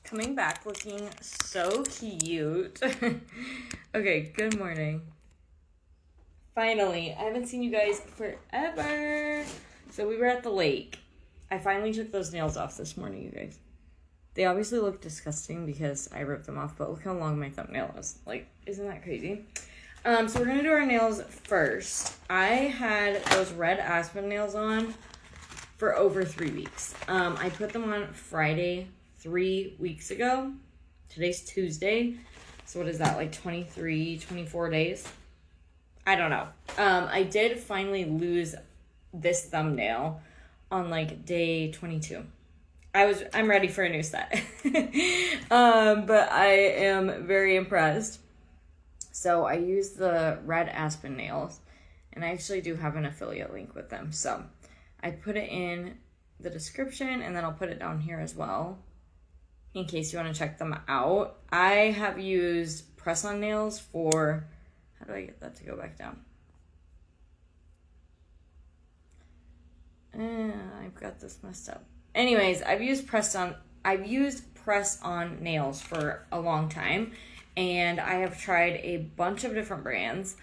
coming back looking so cute. Okay, good morning. Finally, I haven't seen you guys forever. So we were at the lake. I finally took those nails off this morning, you guys. They obviously look disgusting because I ripped them off, but look how long my thumbnail is. Like, isn't that crazy? So we're gonna do our nails first. I had those red aspen nails on for over 3 weeks. I put them on Friday 3 weeks ago. Today's Tuesday. So what is that, like 23, 24 days? I don't know. I did finally lose this thumbnail on like day 22. I'm ready for a new set. But I am very impressed. So I use the red aspen nails, and I actually do have an affiliate link with them. So I put it in the description, and then I'll put it down here as well in case you want to check them out. I have used press-on nails for, how do I get that to go back down? I've got this messed up. Anyways, I've used press-on nails for a long time, and I have tried a bunch of different brands,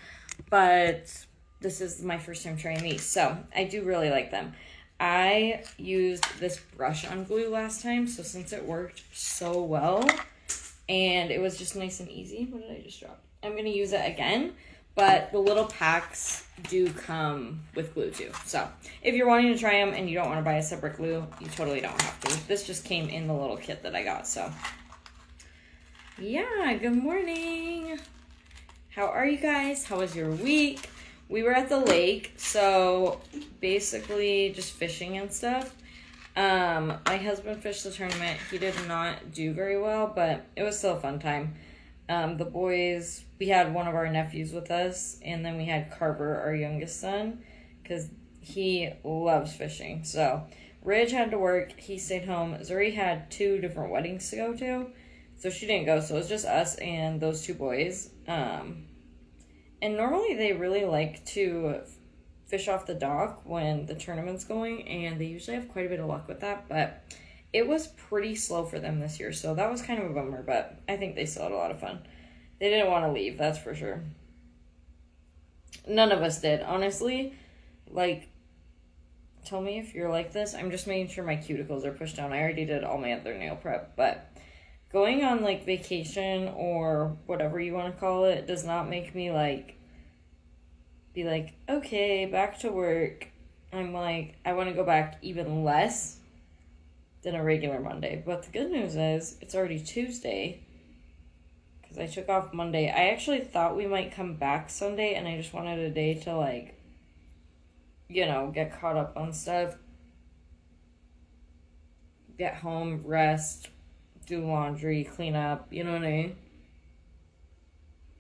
but this is my first time trying these, so I do really like them. I used this brush on glue last time, so since it worked so well, and it was just nice and easy. What did I just drop? I'm going to use it again, but the little packs do come with glue too. So if you're wanting to try them and you don't want to buy a separate glue, you totally don't have to. This just came in the little kit that I got, so. Yeah, good morning. How are you guys? How was your week? We were at the lake, so basically just fishing and stuff. My husband fished the tournament. He did not do very well, but it was still a fun time. The boys, we had one of our nephews with us, and then we had Carver, our youngest son, because he loves fishing. So Ridge had to work. He stayed home. Zuri had 2 different weddings to go to, so she didn't go. So it was just us and those 2 boys. And normally they really like to fish off the dock when the tournament's going, and they usually have quite a bit of luck with that, but it was pretty slow for them this year, so that was kind of a bummer, but I think they still had a lot of fun. They didn't want to leave, that's for sure. None of us did, honestly. Like, tell me if you're like this. I'm just making sure my cuticles are pushed down. I already did all my other nail prep, but going on, like, vacation or whatever you want to call it does not make me, like, be like, okay, back to work. I'm like, I want to go back even less than a regular Monday. But the good news is, it's already Tuesday, because I took off Monday. I actually thought we might come back Sunday, and I just wanted a day to, like, you know, get caught up on stuff, get home, rest, do laundry, clean up, you know what I mean?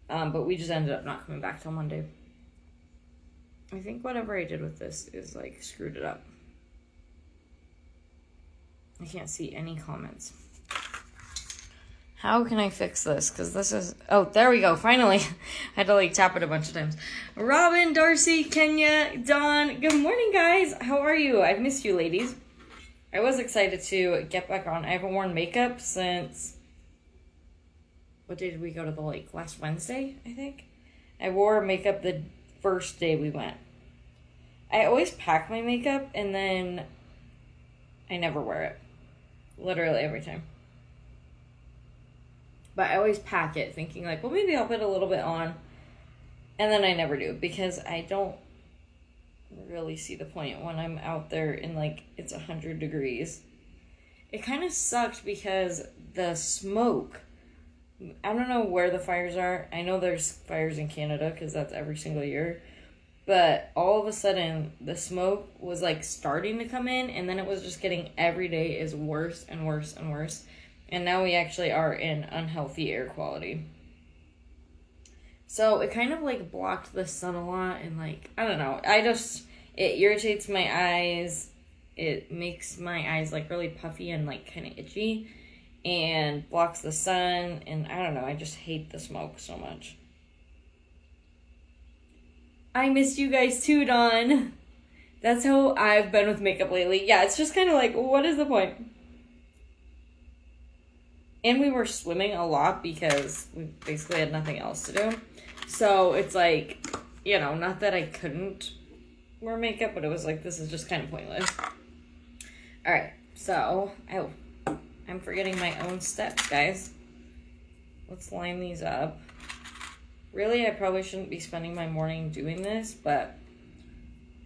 But we just ended up not coming back till Monday. I think whatever I did with this is, like, screwed it up. I can't see any comments. How can I fix this? Because this is... Oh, there we go. Finally. I had to, like, tap it a bunch of times. Robin, Darcy, Kenya, Dawn. Good morning, guys. How are you? I've missed you, ladies. I was excited to get back on. I haven't worn makeup since... What day did we go to the lake? Last Wednesday, I think? I wore makeup the first day we went. I always pack my makeup, and then I never wear it. Literally every time. But I always pack it thinking like, well, maybe I'll put a little bit on. And then I never do, because I don't really see the point when I'm out there in, like, it's 100 degrees. It kind of sucked because the smoke, I don't know where the fires are. I know there's fires in Canada because that's every single year. But all of a sudden, the smoke was, like, starting to come in, and then it was just getting every day is worse and worse and worse. And now we actually are in unhealthy air quality. So it kind of, like, blocked the sun a lot, and, like, I don't know. It irritates my eyes. It makes my eyes, like, really puffy and, like, kind of itchy, and blocks the sun, and I don't know. I just hate the smoke so much. I missed you guys too, Dawn. That's how I've been with makeup lately. Yeah, it's just kind of like, what is the point? And we were swimming a lot because we basically had nothing else to do. So it's like, you know, not that I couldn't wear makeup, but it was like, this is just kind of pointless. All right, so, I'm forgetting my own steps, guys. Let's line these up. Really, I probably shouldn't be spending my morning doing this, but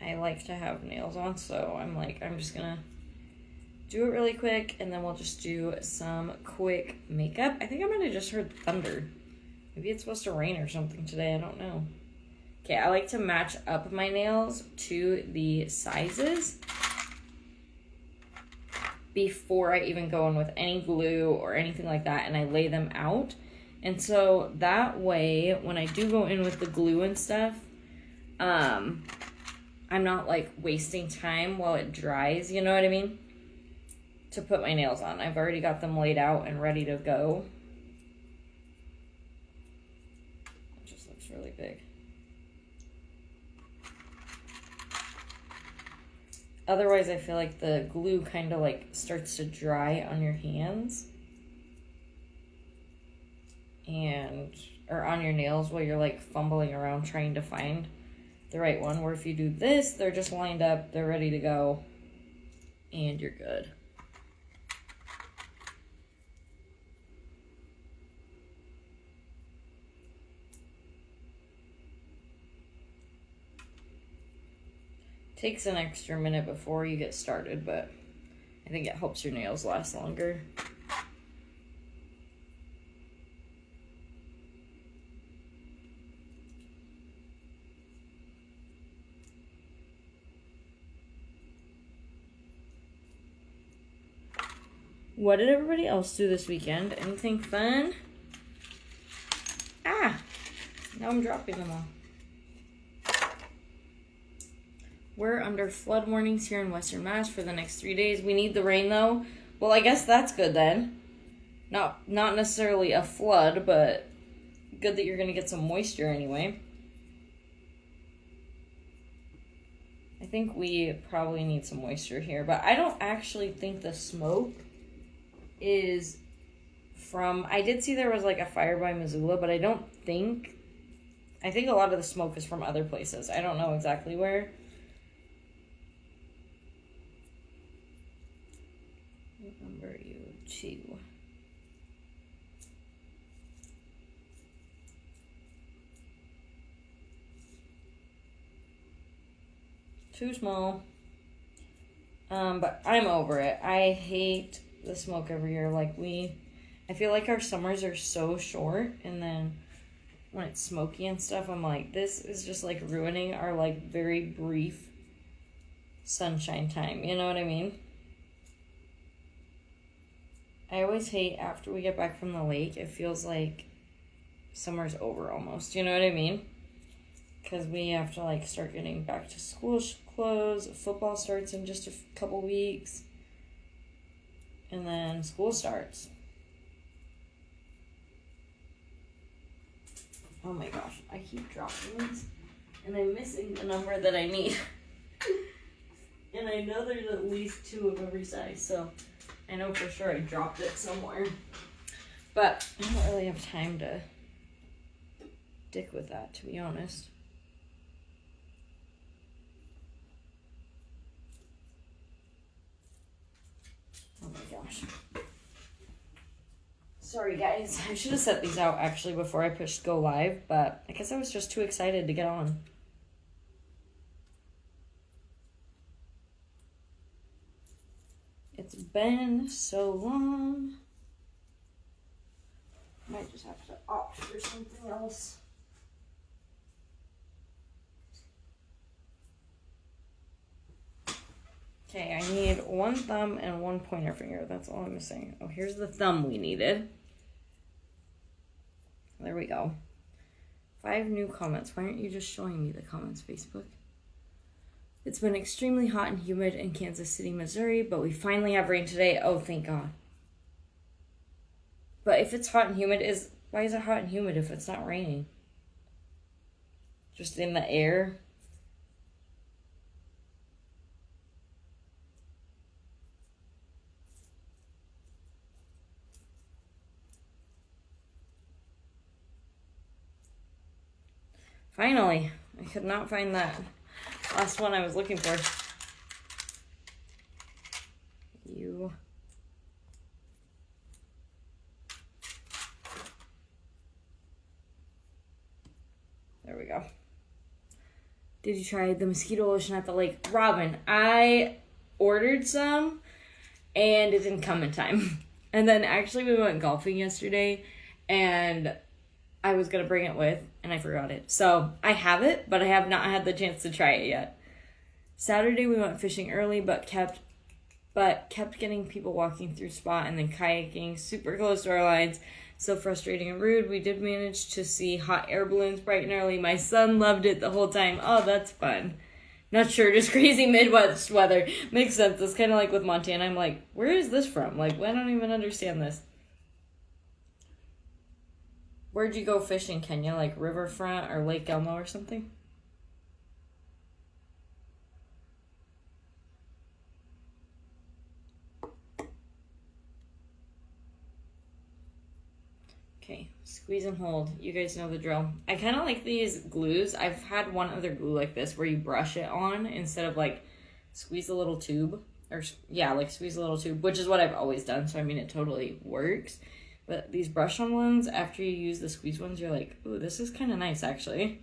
I like to have nails on, so I'm like, I'm just gonna do it really quick, and then we'll just do some quick makeup. I think I might have just heard thunder. Maybe it's supposed to rain or something today, I don't know. Okay, I like to match up my nails to the sizes before I even go in with any glue or anything like that, and I lay them out. And so that way, when I do go in with the glue and stuff, I'm not like wasting time while it dries, you know what I mean? To put my nails on. I've already got them laid out and ready to go. It just looks really big. Otherwise, I feel like the glue kind of like starts to dry on your hands. Or on your nails while you're like fumbling around trying to find the right one. Where if you do this, they're just lined up, they're ready to go, and you're good. Takes an extra minute before you get started, but I think it helps your nails last longer. What did everybody else do this weekend? Anything fun? Ah! Now I'm dropping them all. We're under flood warnings here in Western Mass for the next 3 days. We need the rain, though. Well, I guess that's good, then. Not necessarily a flood, but good that you're going to get some moisture anyway. I think we probably need some moisture here, but I don't actually think the smoke is from... I did see there was like a fire by Missoula, but I think a lot of the smoke is from other places. I don't know exactly where. Number you 2. Too small. But I'm over it. I hate the smoke every year. Like I feel like our summers are so short, and then when it's smoky and stuff, I'm like, this is just like ruining our like very brief sunshine time. You know what I mean? I always hate after we get back from the lake, it feels like summer's over almost. You know what I mean? Because we have to like start getting back to school clothes. Football starts in just a couple weeks. And then school starts. Oh my gosh, I keep dropping these. And I'm missing the number that I need. And I know there's at least 2 of every size, so I know for sure I dropped it somewhere. But I don't really have time to dick with that, to be honest. Oh my gosh. Sorry guys, I should have set these out actually before I pushed go live, but I guess I was just too excited to get on. It's been so long. Might just have to opt for something else. Okay, I need 1 thumb and 1 pointer finger. That's all I'm missing. Oh, here's the thumb we needed. There we go. 5 new comments. Why aren't you just showing me the comments, Facebook? It's been extremely hot and humid in Kansas City, Missouri, but we finally have rain today. Oh, thank God. But if it's hot and humid, why is it hot and humid if it's not raining? Just in the air? Finally. I could not find that last one I was looking for. You. There we go. Did you try the mosquito lotion at the lake? Robin, I ordered some and it didn't come in time. And then actually we went golfing yesterday and I was going to bring it with and I forgot it. So I have it, but I have not had the chance to try it yet. Saturday we went fishing early, but kept getting people walking through spot and then kayaking super close to our lines. So frustrating and rude. We did manage to see hot air balloons bright and early. My son loved it the whole time. Oh, that's fun. Not sure, just crazy Midwest weather. Makes sense. It's kind of like with Montana. I'm like, where is this from? Like, I don't even understand this. Where'd you go fishing, Kenya? Like Riverfront or Lake Elmo or something? Okay, squeeze and hold. You guys know the drill. I kind of like these glues. I've had one other glue like this where you brush it on instead of like squeeze a little tube. Or yeah, like squeeze a little tube, which is what I've always done. So I mean, it totally works. But these brush on ones, after you use the squeeze ones, you're like, ooh, this is kind of nice actually.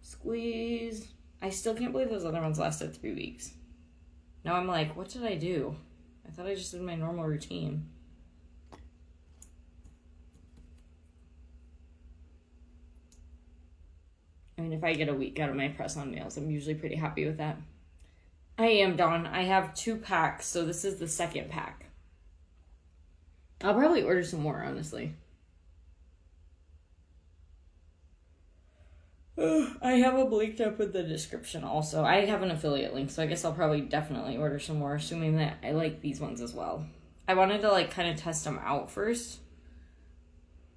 Squeeze. I still can't believe those other ones lasted 3 weeks. Now I'm like, what did I do? I thought I just did my normal routine. I mean, if I get a week out of my press-on nails, I'm usually pretty happy with that. I am, Dawn. I have 2 packs, so this is the second pack. I'll probably order some more, honestly. I have them linked up in the description also. I have an affiliate link, so I guess I'll probably definitely order some more, assuming that I like these ones as well. I wanted to, like, kind of test them out first.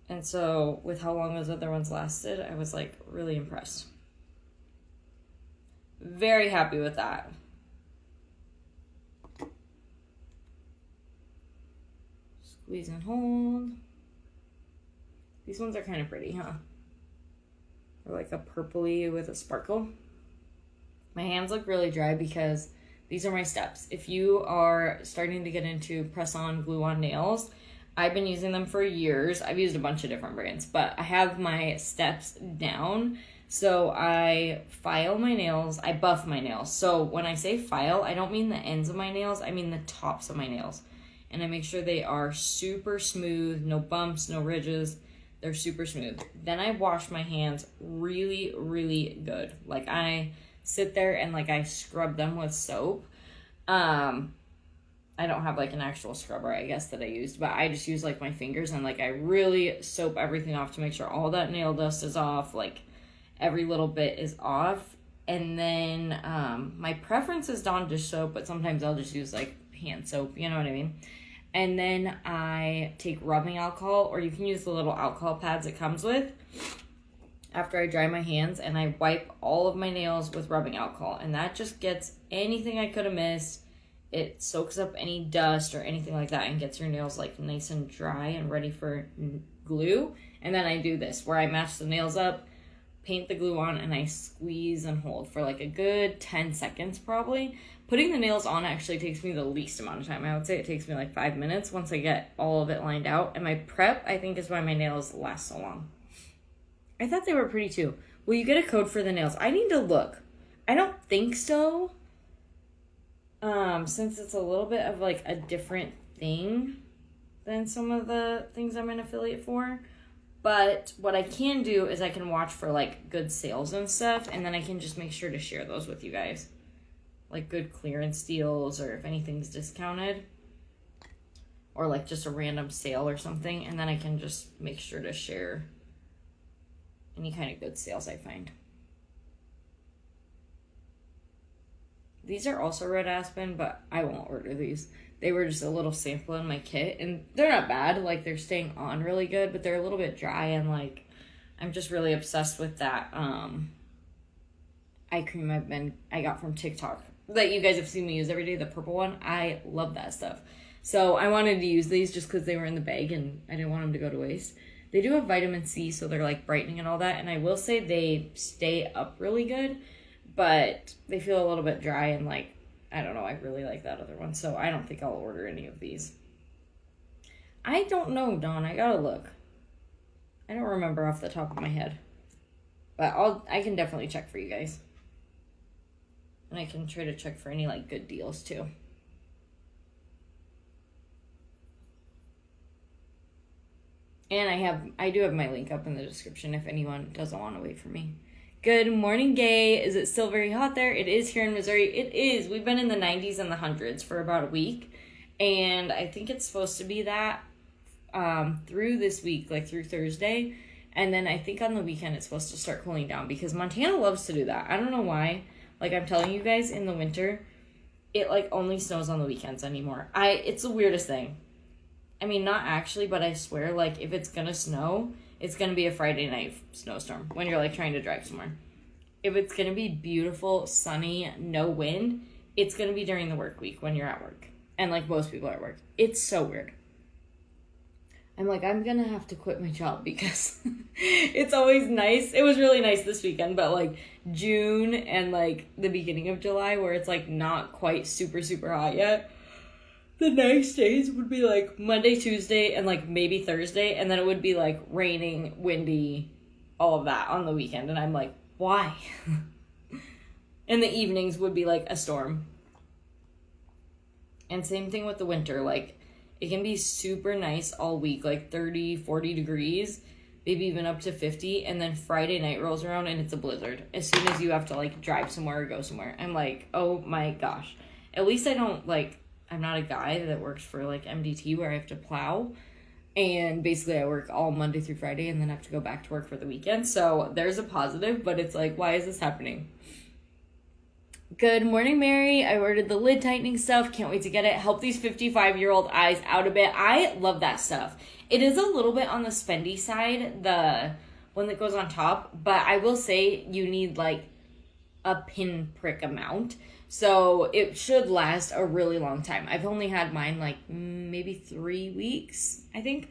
And so, with how long those other ones lasted, I was, like, really impressed. Very happy with that. Squeeze and hold. These ones are kind of pretty, huh? They're like a purpley with a sparkle. My hands look really dry because these are my steps. If you are starting to get into press-on, glue-on nails, I've been using them for years. I've used a bunch of different brands, but I have my steps down. So I file my nails, I buff my nails. So when I say file, I don't mean the ends of my nails, I mean the tops of my nails. And I make sure they are super smooth, no bumps, no ridges. They're super smooth. Then I wash my hands really, really good. Like I sit there and like I scrub them with soap. I don't have like an actual scrubber, I guess, that I used, but I just use like my fingers and like I really soap everything off to make sure all that nail dust is off, like every little bit is off. And then my preference is Dawn dish soap, but sometimes I'll just use like hand soap, you know what I mean? And then I take rubbing alcohol, or you can use the little alcohol pads it comes with after I dry my hands, and I wipe all of my nails with rubbing alcohol, and that just gets anything I could have missed. It soaks up any dust or anything like that and gets your nails like nice and dry and ready for glue. And then I do this where I match the nails up, paint the glue on, and I squeeze and hold for like a good 10 seconds probably. Putting the nails on actually takes me the least amount of time. I would say it takes me like 5 minutes once I get all of it lined out. And my prep, I think, is why my nails last so long. I thought they were pretty too. Will you get a code for the nails? I need to look. I don't think so. Since it's a little bit of like a different thing than some of the things I'm an affiliate for. But what I can do is I can watch for like good sales and stuff, and then I can just make sure to share those with you guys. Like good clearance deals, or if anything's discounted, or like just a random sale or something, and then I can just make sure to share any kind of good sales I find. These are also red aspen, but I won't order these. They were just a little sample in my kit, and they're not bad. Like, they're staying on really good, but they're a little bit dry, and, like, I'm just really obsessed with that eye cream I got from TikTok that you guys have seen me use every day, the purple one. I love that stuff. So I wanted to use these just because they were in the bag, and I didn't want them to go to waste. They do have vitamin C, so they're like brightening and all that. And I will say they stay up really good, but they feel a little bit dry and like, I don't know. I really like that other one, so I don't think I'll order any of these. I don't know, Dawn. I gotta look. I don't remember off the top of my head, but I can definitely check for you guys, and I can try to check for any like good deals too. And I do have my link up in the description if anyone doesn't want to wait for me. Good morning, Gay. Is it still very hot there? It is here in Missouri. It is. We've been in the 90s and the hundreds for about a week. And I think it's supposed to be that through this week, like through Thursday. And then I think on the weekend it's supposed to start cooling down because Montana loves to do that. I don't know why. Like I'm telling you guys, in the winter, it like only snows on the weekends anymore. It's the weirdest thing. I mean, not actually, but I swear, like, if it's gonna snow, it's gonna be a Friday night snowstorm when you're, like, trying to drive somewhere. If it's gonna be beautiful, sunny, no wind, it's gonna be during the work week when you're at work. And, like, most people are at work. It's so weird. I'm like, I'm gonna have to quit my job because it's always nice. It was really nice this weekend, but, like, June and, like, the beginning of July where it's, like, not quite super, super hot yet, the nice days would be like Monday, Tuesday, and like maybe Thursday, and then it would be like raining, windy, all of that on the weekend. And I'm like, why? And the evenings would be like a storm. And same thing with the winter. Like it can be super nice all week, like 30, 40 degrees, maybe even up to 50. And then Friday night rolls around and it's a blizzard as soon as you have to like drive somewhere or go somewhere. I'm like, oh my gosh. At least I don't like, I'm not a guy that works for, like, MDT where I have to plow. And basically I work all Monday through Friday and then have to go back to work for the weekend. So there's a positive, but it's like, why is this happening? Good morning, Mary. I ordered the lid tightening stuff. Can't wait to get it. Help these 55-year-old eyes out a bit. I love that stuff. It is a little bit on the spendy side, the one that goes on top. But I will say you need, like, a pinprick amount. So it should last a really long time. I've only had mine like maybe 3 weeks, I think.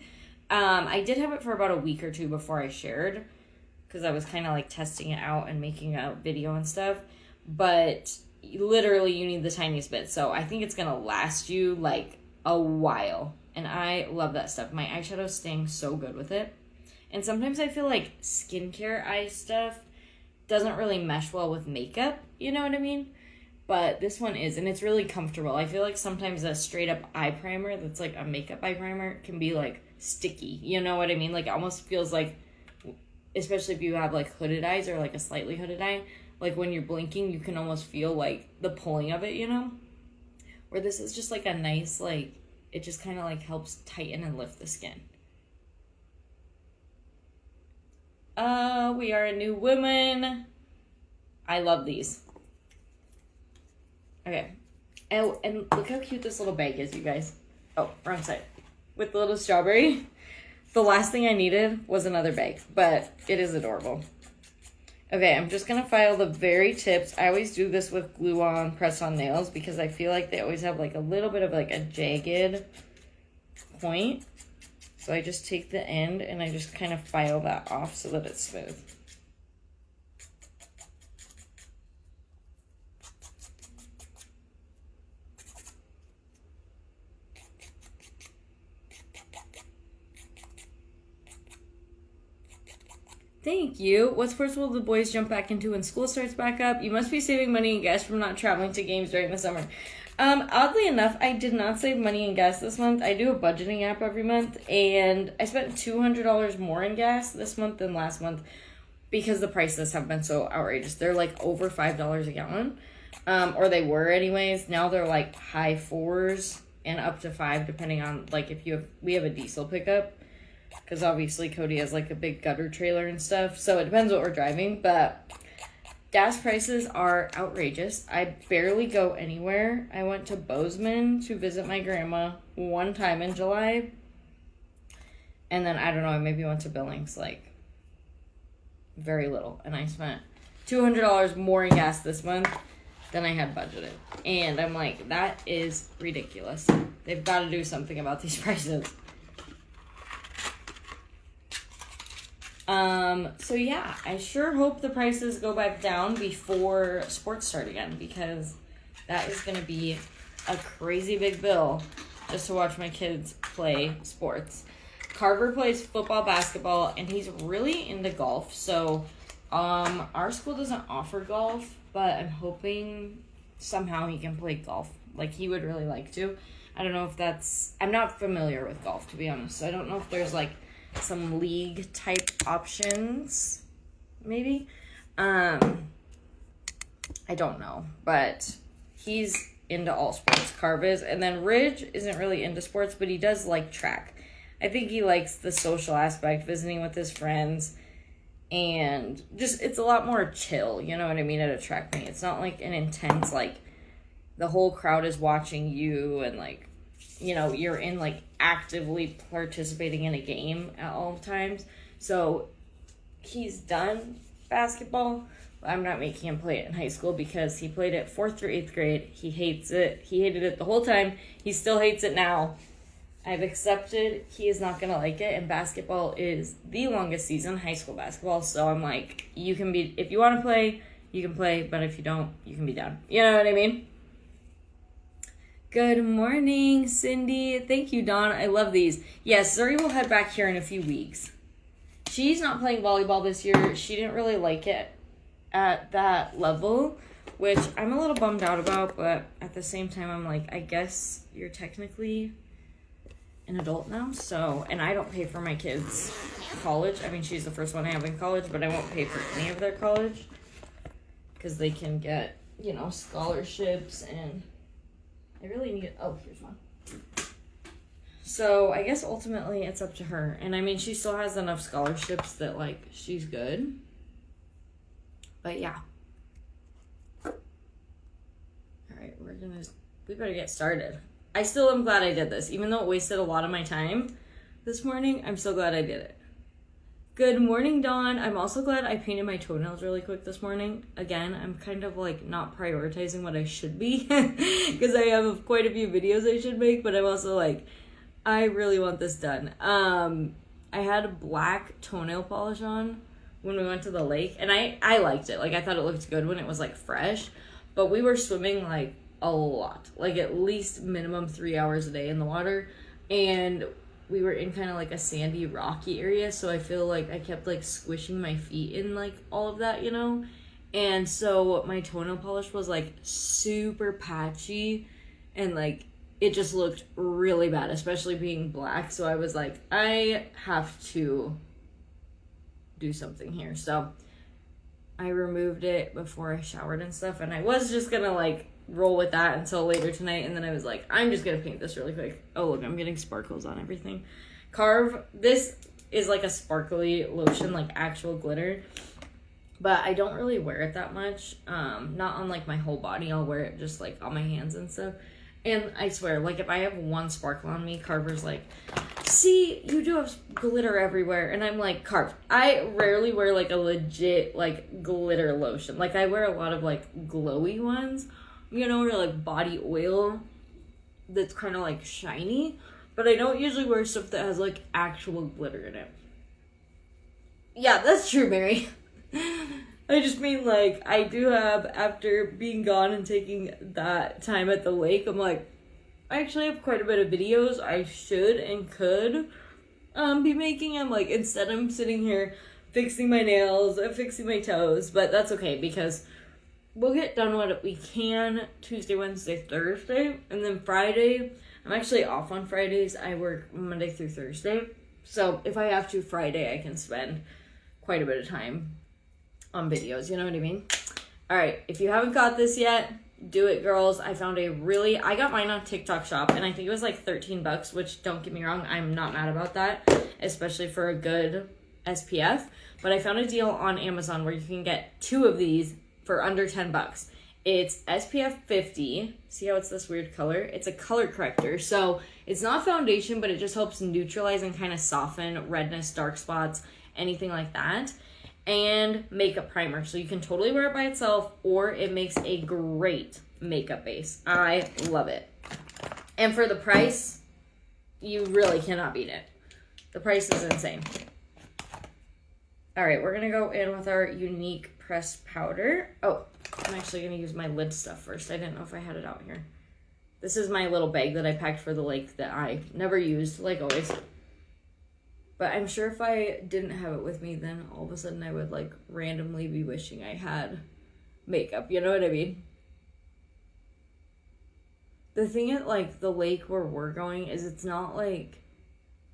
I did have it for about a week or two before I shared because I was kind of like testing it out and making a video and stuff. But literally you need the tiniest bit. So I think it's going to last you like a while. And I love that stuff. My eyeshadows staying so good with it. And sometimes I feel like skincare eye stuff doesn't really mesh well with makeup. You know what I mean? But this one is, and it's really comfortable. I feel like sometimes a straight up eye primer that's like a makeup eye primer can be like sticky. You know what I mean? Like it almost feels like, especially if you have like hooded eyes or like a slightly hooded eye, like when you're blinking, you can almost feel like the pulling of it, you know? Where this is just like a nice, like, it just kind of like helps tighten and lift the skin. We are a new woman. I love these. Okay. Oh, and look how cute this little bag is, you guys. Oh, wrong side. With the little strawberry. The last thing I needed was another bag, but it is adorable. Okay, I'm just going to file the very tips. I always do this with glue-on, press-on nails because I feel like they always have like a little bit of like a jagged point. So I just take the end and I just kind of file that off so that it's smooth. Thank you. What sports will the boys jump back into when school starts back up? You must be saving money and gas from not traveling to games during the summer. Oddly enough, I did not save money in gas this month. I do a budgeting app every month, and I spent $200 more in gas this month than last month because the prices have been so outrageous. They're like over $5 a gallon, or they were anyways. Now they're like high fours and up to $5 depending on like if we have a diesel pickup. Because obviously Cody has like a big gutter trailer and stuff. So it depends what we're driving. But gas prices are outrageous. I barely go anywhere. I went to Bozeman to visit my grandma one time in July. And then, I don't know, I maybe went to Billings like very little. And I spent $200 more in gas this month than I had budgeted. And I'm like, that is ridiculous. They've got to do something about these prices. So yeah, I sure hope the prices go back down before sports start again, because that is going to be a crazy big bill just to watch my kids play sports. Carver plays football, basketball, and he's really into golf. So, our school doesn't offer golf, but I'm hoping somehow he can play golf. Like, he would really like to. I don't know if I'm not familiar with golf, to be honest. So I don't know if there's, like, some league type options, maybe. I don't know, but he's into all sports, Carv is. And then Ridge isn't really into sports, but he does like track. I think he likes the social aspect, visiting with his friends, and just, it's a lot more chill, you know what I mean, at a track meet. It's not like an intense, like, the whole crowd is watching you, and, like, you know, you're in, like, actively participating in a game at all times. So he's done basketball. I'm not making him play it in high school because he played it 4th through 8th grade. He hates it. He hated it the whole time. He still hates it now. I've accepted he is not going to like it, and basketball is the longest season, high school basketball. So I'm like, if you want to play, you can play, but if you don't, you can be down. You know what I mean? Good morning, Cindy. Thank you, Dawn. I love these. Yes, Zuri will head back here in a few weeks. She's not playing volleyball this year. She didn't really like it at that level, which I'm a little bummed out about, but at the same time, I'm like, I guess you're technically an adult now, so, and I don't pay for my kids' college. I mean, she's the first one I have in college, but I won't pay for any of their college, because they can get, you know, scholarships, and I really need, here's one. So, I guess ultimately it's up to her, and I mean, she still has enough scholarships that, like, she's good, but yeah. Alright, we better get started. I still am glad I did this. Even though it wasted a lot of my time this morning, I'm so glad I did it. Good morning, Dawn. I'm also glad I painted my toenails really quick this morning. Again, I'm kind of like not prioritizing what I should be because I have quite a few videos I should make, but I'm also like, I really want this done. I had black toenail polish on when we went to the lake, and I liked it. Like, I thought it looked good when it was like fresh, but we were swimming like a lot, like at least minimum 3 hours a day in the water, and we were in kind of like a sandy, rocky area, so I feel like I kept like squishing my feet in like all of that, you know, and so my toenail polish was like super patchy, and like it just looked really bad, especially being black. So I was like, I have to do something here. So I removed it before I showered and stuff, and I was just gonna like roll with that until later tonight, and then I was like, I'm just gonna paint this really quick. Oh look, I'm getting sparkles on everything. Carv, this is like a sparkly lotion, like actual glitter, but I don't really wear it that much. Not on like my whole body. I'll wear it just like on my hands and stuff. And I swear, like if I have one sparkle on me, Carver's like, see, you do have glitter everywhere. And I'm like, Carv, I rarely wear like a legit like glitter lotion. Like I wear a lot of like glowy ones, you know, or like body oil that's kind of like shiny, but I don't usually wear stuff that has like actual glitter in it. Yeah, that's true, Mary. I just mean like I do have, after being gone and taking that time at the lake, I'm like, I actually have quite a bit of videos I should and could be making. I'm like, instead I'm sitting here fixing my nails, fixing my toes, but that's okay because we'll get done what we can Tuesday, Wednesday, Thursday, and then Friday, I'm actually off on Fridays. I work Monday through Thursday. So if I have to Friday, I can spend quite a bit of time on videos, you know what I mean? All right, if you haven't got this yet, do it, girls. I got mine on TikTok Shop, and I think it was like $13, which, don't get me wrong, I'm not mad about that, especially for a good SPF. But I found a deal on Amazon where you can get 2 of these for under $10. It's SPF 50. See how it's this weird color? It's a color corrector. So it's not foundation, but it just helps neutralize and kind of soften redness, dark spots, anything like that. And makeup primer. So you can totally wear it by itself, or it makes a great makeup base. I love it. And for the price, you really cannot beat it. The price is insane. All right, we're gonna go in with our Unique pressed powder. Oh, I'm actually gonna use my lid stuff first. I didn't know if I had it out here. This is my little bag that I packed for the lake that I never used, like always. But I'm sure if I didn't have it with me, then all of a sudden I would like randomly be wishing I had makeup. You know what I mean? The thing at like the lake where we're going is it's not like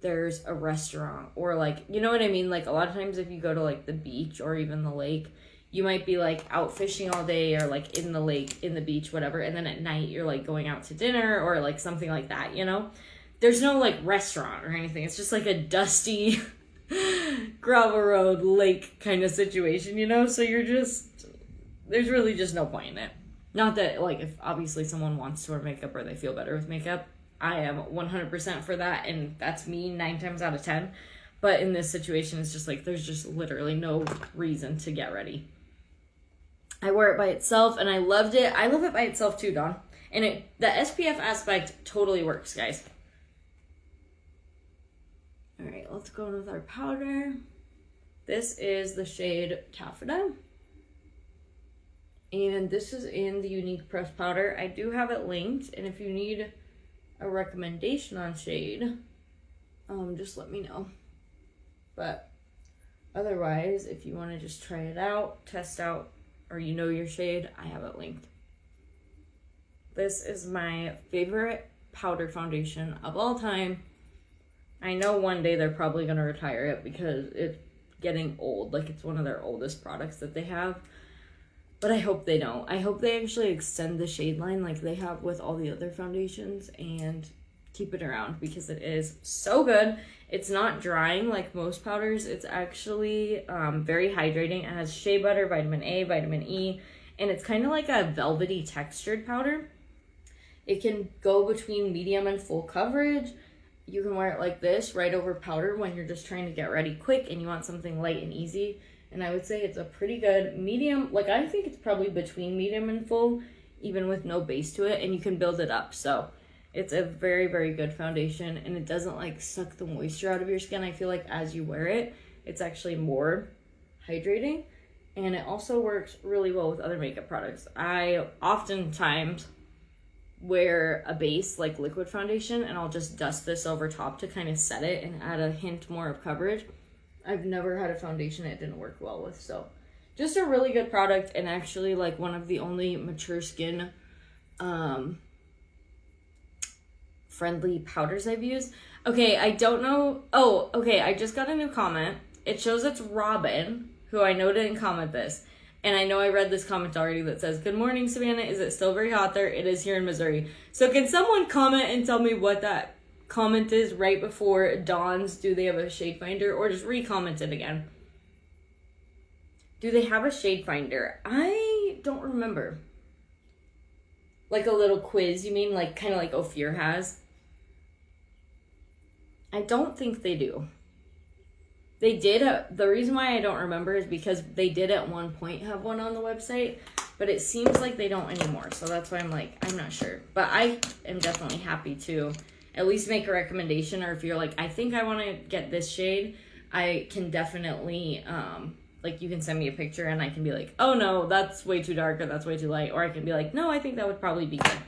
there's a restaurant or like, you know what I mean? Like a lot of times if you go to like the beach or even the lake, you might be like out fishing all day or like in the lake, in the beach, whatever. And then at night you're like going out to dinner or like something like that, you know? There's no like restaurant or anything. It's just like a dusty gravel road lake kind of situation, you know? So you're just, there's really just no point in it. Not that like if obviously someone wants to wear makeup or they feel better with makeup, I am 100% for that, and that's me 9 times out of 10. But in this situation, it's just like there's just literally no reason to get ready. I wore it by itself, and I loved it. I love it by itself too, Dawn. And the SPF aspect totally works, guys. All right, let's go in with our powder. This is the shade Taffeta. And this is in the Unique pressed powder. I do have it linked, and if you need a recommendation on shade, just let me know. But otherwise, if you want to just try it out, test out, or you know your shade, I have it linked. This is my favorite powder foundation of all time. I know one day they're probably going to retire it because it's getting old. Like it's one of their oldest products that they have. But I hope they don't. I hope they actually extend the shade line like they have with all the other foundations and keep it around because it is so good. It's not drying like most powders. It's actually very hydrating. It has shea butter, vitamin A, vitamin E, and it's kind of like a velvety textured powder. It can go between medium and full coverage. You can wear it like this right over powder when you're just trying to get ready quick and you want something light and easy. And I would say it's a pretty good medium. Like I think it's probably between medium and full, even with no base to it, and you can build it up. So it's a very, very good foundation, and it doesn't like suck the moisture out of your skin. I feel like as you wear it, it's actually more hydrating, and it also works really well with other makeup products. I oftentimes wear a base like liquid foundation, and I'll just dust this over top to kind of set it and add a hint more of coverage. I've never had a foundation it didn't work well with, so just a really good product, and actually like one of the only mature skin friendly powders I've used. Okay, I don't know. Oh, okay, I just got a new comment. It shows it's Robin, who I know didn't comment this, and I know I read this comment already that says, "Good morning, Savannah. Is it still very hot there? It is here in Missouri." So can someone comment and tell me what that comment is right before Dawn's do they have a shade finder, or just re-comment it again? Do they have a shade finder? I don't remember. Like a little quiz, you mean? Like kind of like Ophir has? I don't think they do. They did. The reason why I don't remember is because they did at one point have one on the website, but it seems like they don't anymore. So that's why I'm like, I'm not sure. But I am definitely happy to at least make a recommendation, or if you're like, I think I want to get this shade, I can definitely, like you can send me a picture and I can be like, oh no, that's way too dark or that's way too light. Or I can be like, no, I think that would probably be good.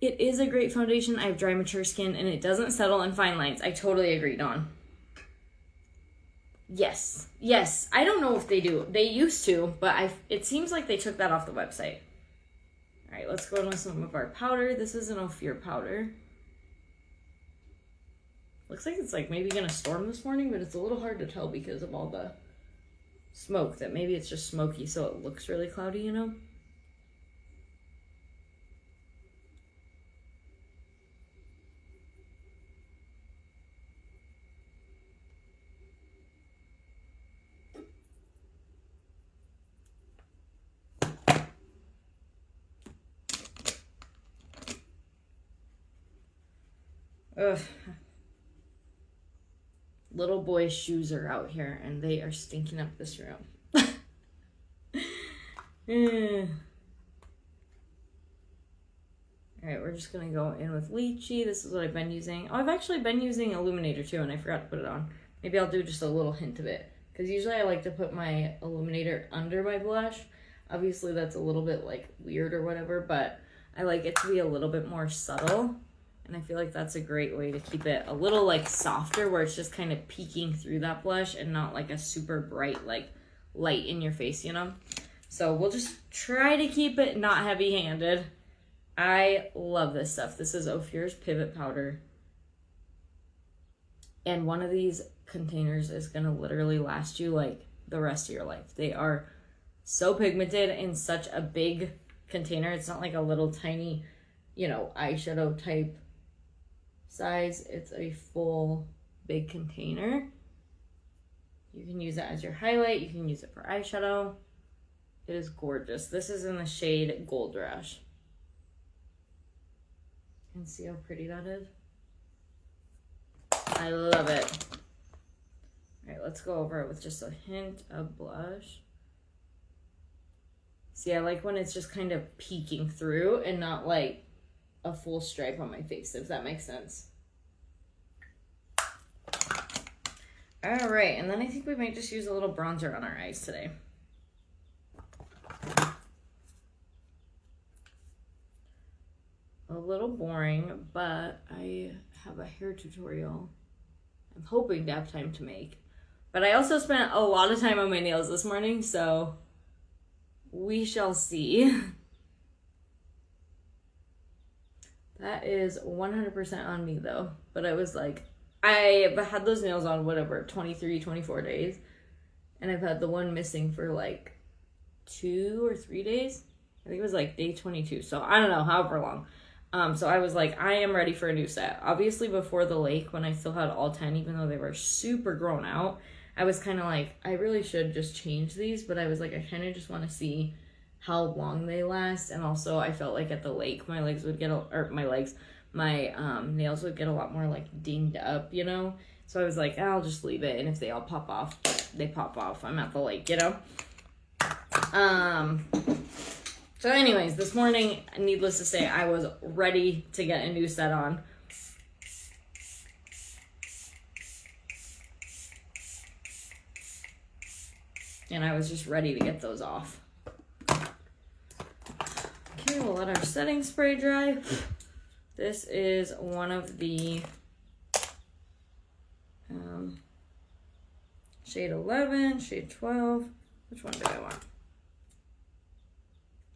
It is a great foundation. I have dry, mature skin and it doesn't settle in fine lines. I totally agree, Dawn. Yes. I don't know if they do. They used to, but it seems like they took that off the website. All right, let's go in with some of our powder. This is an Ophir powder. Looks like it's like maybe gonna storm this morning, but it's a little hard to tell because of all the smoke. That maybe it's just smoky, so it looks really cloudy, you know? Ugh. Little boy's shoes are out here and they are stinking up this room. Alright, we're just gonna go in with Lychee. This is what I've been using. Oh, I've actually been using Illuminator too, and I forgot to put it on. maybe I'll do just a little hint of it. Because usually I like to put my illuminator under my blush. Obviously that's a little bit like weird or whatever, but I like it to be a little bit more subtle. And I feel like that's a great way to keep it a little like softer, where it's just kind of peeking through that blush and not like a super bright like light in your face, you know? So we'll just try to keep it not heavy-handed. I love this stuff. This is Ophir's Pivot Powder. And one of these containers is going to literally last you like the rest of your life. They are so pigmented in such a big container. It's not like a little tiny, you know, eyeshadow type size. It's a full big container. You can use it as your highlight. You can use it for eyeshadow. It is gorgeous. This is in the shade Gold Rush. You can see how pretty that is. I love it. All right, let's go over it with just a hint of blush. See, I like when it's just kind of peeking through and not like a full stripe on my face, if that makes sense. All right, and then I think we might just use a little bronzer on our eyes today. A little boring, but I have a hair tutorial I'm hoping to have time to make. But I also spent a lot of time on my nails this morning, so we shall see. That is 100% on me though. But I was like, I've had those nails on whatever, 23, 24 days. And I've had the one missing for like 2 or 3 days. I think it was like day 22. So I don't know, however long. So I was like, I am ready for a new set. Obviously before the lake, when I still had all 10, even though they were super grown out, I was kind of like, I really should just change these. But I was like, I kind of just want to see how long they last. And also I felt like at the lake, my nails would get a lot more like dinged up, you know? So I was like, I'll just leave it. And if they all pop off, they pop off. I'm at the lake, you know? So anyways, this morning, needless to say, I was ready to get a new set on. And I was just ready to get those off. Okay, we'll let our setting spray dry. This is one of the shade 11, shade 12. Which one do I want?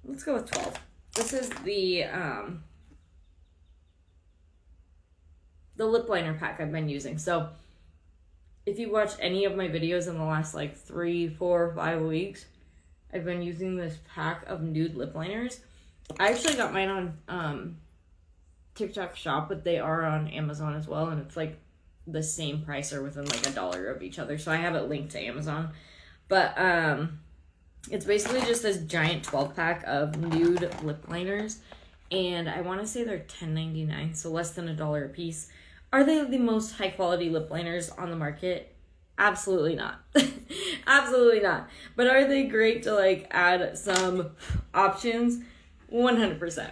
Let's go with 12. This is the lip liner pack I've been using. So if you watched any of my videos in the last like 3, 4, 5 weeks, I've been using this pack of nude lip liners. I actually got mine on TikTok Shop, but they are on Amazon as well, and it's like the same price or within like $1 of each other. So I have it linked to Amazon. But it's basically just this giant 12 pack of nude lip liners, and I want to say they're $10.99, so less than $1 a piece. Are they the most high quality lip liners on the market? Absolutely not. Absolutely not. But are they great to like add some options? 100%.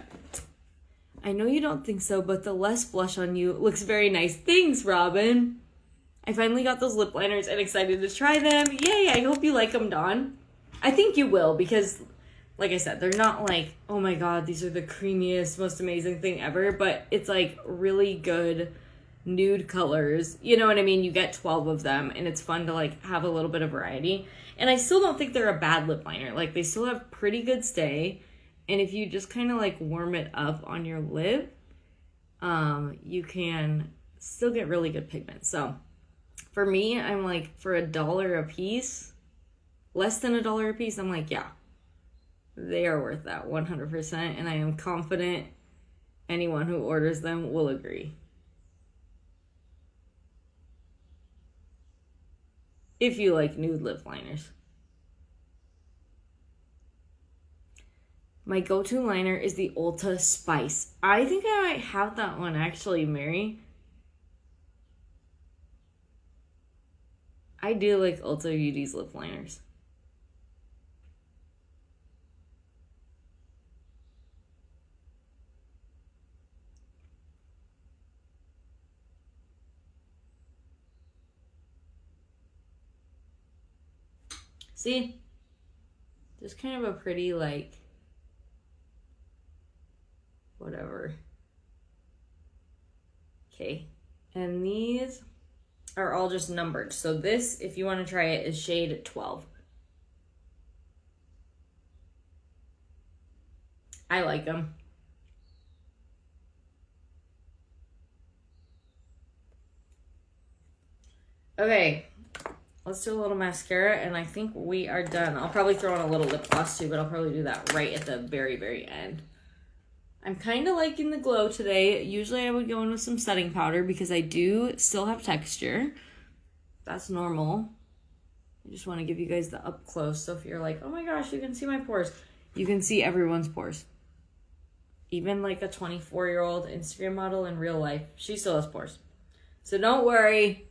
I know you don't think so, but the less blush on you looks very nice. Thanks, Robin. I finally got those lip liners and excited to try them. Yay, I hope you like them, Dawn. I think you will, because like I said, they're not like, oh my god, these are the creamiest, most amazing thing ever, but it's like really good nude colors. You know what I mean? You get 12 of them, and it's fun to like have a little bit of variety. And I still don't think they're a bad lip liner. Like, they still have pretty good stay. And if you just kind of like warm it up on your lip, you can still get really good pigment. So for me, I'm like, for $1 a piece, less than $1 a piece, I'm like, yeah, they are worth that 100%. And I am confident anyone who orders them will agree. If you like nude lip liners. My go-to liner is the Ulta Spice. I think I might have that one actually, Mary. I do like Ulta Beauty's lip liners. See? Just kind of a pretty, like, whatever. Okay. And these are all just numbered. So this, if you want to try it, is shade 12. I like them. Okay, let's do a little mascara, and I think we are done. I'll probably throw in a little lip gloss too, but I'll probably do that right at the very, very end. I'm kind of liking the glow today. Usually I would go in with some setting powder because I do still have texture. That's normal. I just want to give you guys the up close. So if you're like, oh my gosh, you can see my pores. You can see everyone's pores. Even like a 24-year-old Instagram model in real life, she still has pores. So don't worry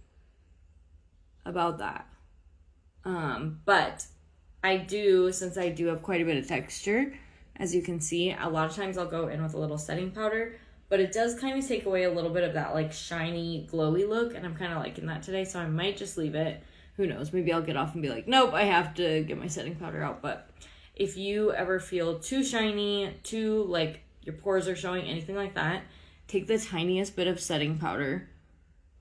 about that. But I do, since I do have quite a bit of texture, as you can see, a lot of times I'll go in with a little setting powder, but it does kind of take away a little bit of that like shiny, glowy look, and I'm kind of liking that today, so I might just leave it. Who knows? Maybe I'll get off and be like, nope, I have to get my setting powder out. But if you ever feel too shiny, too like your pores are showing, anything like that, take the tiniest bit of setting powder.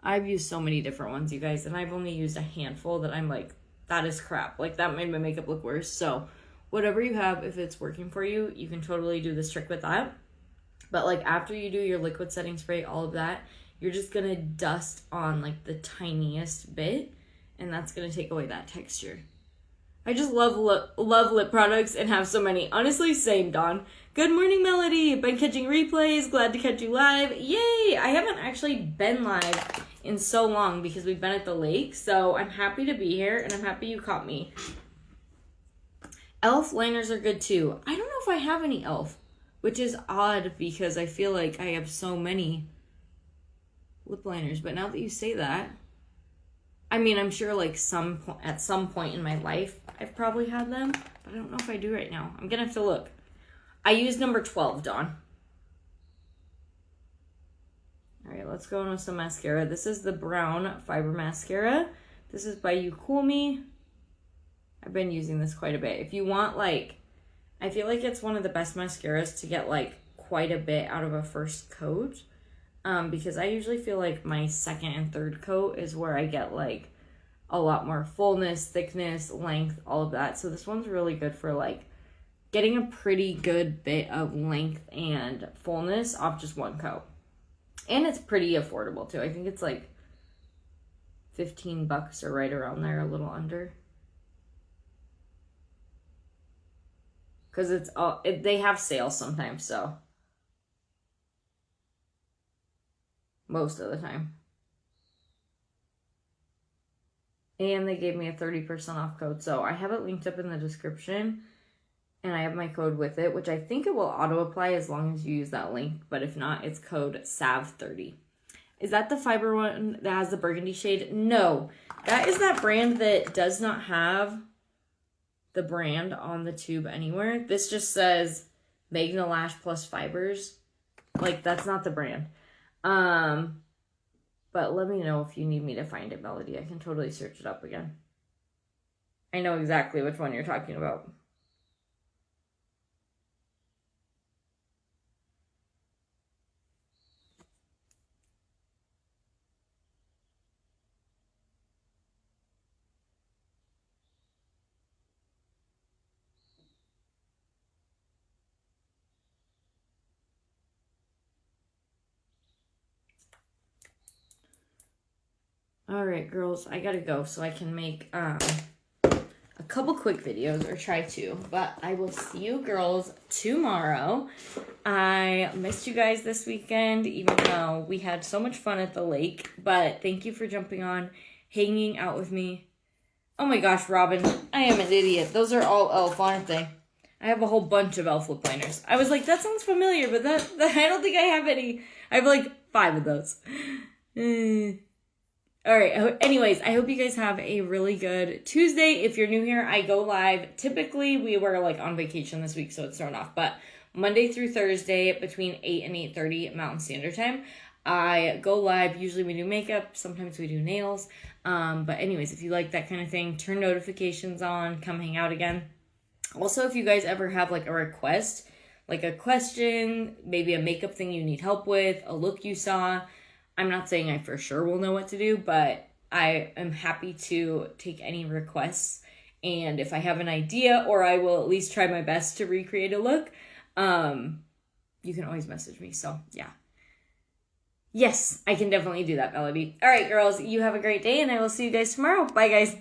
I've used so many different ones, you guys, and I've only used a handful that I'm like, that is crap. Like, that made my makeup look worse. So whatever you have, if it's working for you, you can totally do this trick with that. But like after you do your liquid setting spray, all of that, you're just gonna dust on like the tiniest bit, and that's gonna take away that texture. I just love lip products and have so many. Honestly, same, Dawn. Good morning, Melody. Been catching replays. Glad to catch you live. Yay! I haven't actually been live in so long because we've been at the lake. So I'm happy to be here, and I'm happy you caught me. e.l.f. liners are good too. I don't know if I have any e.l.f., which is odd because I feel like I have so many lip liners. But now that you say that, I mean, I'm sure like at some point in my life, I've probably had them, but I don't know if I do right now. I'm gonna have to look. I use number 12, Dawn. All right, let's go in with some mascara. This is the Brown Fiber Mascara. This is by You Cool Me. I've been using this quite a bit. If you want like, I feel like it's one of the best mascaras to get like quite a bit out of a first coat. Because I usually feel like my second and third coat is where I get like a lot more fullness, thickness, length, all of that. So this one's really good for like getting a pretty good bit of length and fullness off just one coat. And it's pretty affordable too. I think it's like $15 or right around there, a little under. Because it's all, they have sales sometimes, so. Most of the time. And they gave me a 30% off code. So I have it linked up in the description. And I have my code with it, which I think it will auto-apply as long as you use that link. But if not, it's code SAV30. Is that the fiber one that has the burgundy shade? No. That is that brand that does not have the brand on the tube anywhere. This just says Magna Lash Plus Fibers. Like, that's not the brand. But let me know if you need me to find it, Melody. I can totally search it up again. I know exactly which one you're talking about. All right, girls, I gotta go so I can make a couple quick videos, or try to, but I will see you girls tomorrow. I missed you guys this weekend, even though we had so much fun at the lake, but thank you for jumping on, hanging out with me. Oh my gosh, Robin, I am an idiot. Those are all e.l.f., aren't they? I have a whole bunch of e.l.f. lip liners. I was like, that sounds familiar, but that I don't think I have any. I have like 5 of those. All right. Anyways, I hope you guys have a really good Tuesday. If you're new here, I go live. Typically, we were like on vacation this week, so it's thrown off. But Monday through Thursday between 8 and 8:30 Mountain Standard Time. I go live. Usually we do makeup. Sometimes we do nails. But anyways, if you like that kind of thing, turn notifications on. Come hang out again. Also, if you guys ever have like a request, like a question, maybe a makeup thing you need help with, a look you saw, I'm not saying I for sure will know what to do, but I am happy to take any requests. And if I have an idea, or I will at least try my best to recreate a look, you can always message me. So yeah. Yes, I can definitely do that, Melody. All right, girls, you have a great day, and I will see you guys tomorrow. Bye, guys.